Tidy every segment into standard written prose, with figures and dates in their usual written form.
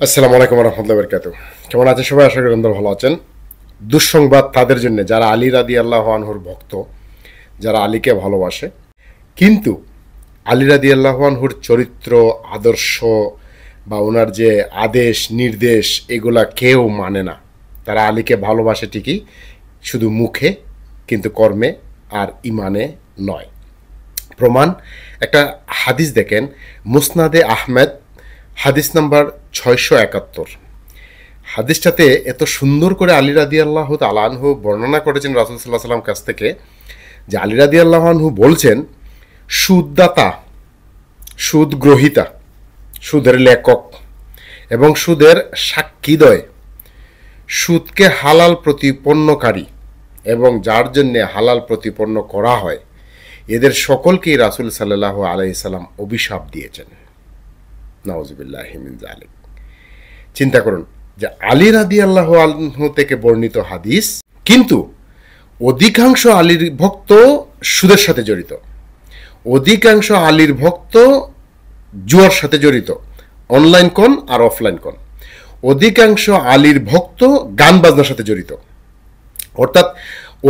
আসসালামু আলাইকুম রহমতুল্লাহ বরকাতুহ। কেমন আছেন সবাই? আশা করি আপনারা ভালো আছেন। দুঃসংবাদ তাদের জন্য যারা আলী রাদিয়াল্লাহু আনহুর ভক্ত, যারা আলীকে ভালোবাসে, কিন্তু আলী রাদিয়াল্লাহু আনহুর চরিত্র, আদর্শ বা ওনার যে আদেশ নির্দেশ এগুলা কেউ মানে না। তারা আলীকে ভালোবাসে ঠিকই, শুধু মুখে, কিন্তু কর্মে আর ইমানে নয়। প্রমাণ একটা হাদিস দেখেন, মুসনাদে আহমেদ, হাদিস নাম্বার 671। হাদিসটাতে এত সুন্দর করে আলী রাদিয়াল্লাহু তাআলা আনহু বর্ণনা করেছেন রাসূল সাল্লাল্লাহু আলাইহি ওয়াসাল্লাম কাছ থেকে, যে আলী রাদিয়াল্লাহু আনহু বলছেন, সুদদাতা, সুদ গ্রহীতা, সুদের লেখক এবং সুদের সাক্ষীদ্বয়, সুদকে হালাল প্রতিপন্নকারী এবং যার জন্য হালাল প্রতিপন্ন করা হয়, এদের সকলকেই রাসূল সাল্লাল্লাহু আলাইহি সাল্লাম অভিশাপ দিয়েছেন। নাউযুবিল্লাহি মিন যালিক। চিন্তা করুন যে আলী রাদিয়াল্লাহু আনহু থেকে বর্ণিত হাদিস, কিন্তু অধিকাংশ আলীর ভক্ত সুদের সাথে জড়িত, অধিকাংশ আলীর ভক্ত জুয়ার সাথে জড়িত, অনলাইন কোন আর অফলাইন কোন, অধিকাংশ আলীর ভক্ত গান বাজনার সাথে জড়িত, অর্থাৎ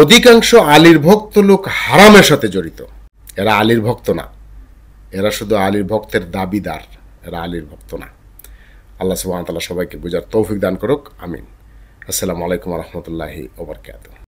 অধিকাংশ আলীর ভক্ত লোক হারামের সাথে জড়িত। এরা আলীর ভক্ত না, এরা শুধু আলীর ভক্তের দাবিদার, এরা আলীর ভক্ত না। আল্লাহ সুবহানাহু ওয়া তাআলা সবাইকে বুঝার তৌফিক দান করুক, আমিন। আসসালামু আলাইকুম ওয়া রাহমাতুল্লাহি ওয়া বারাকাতুহু।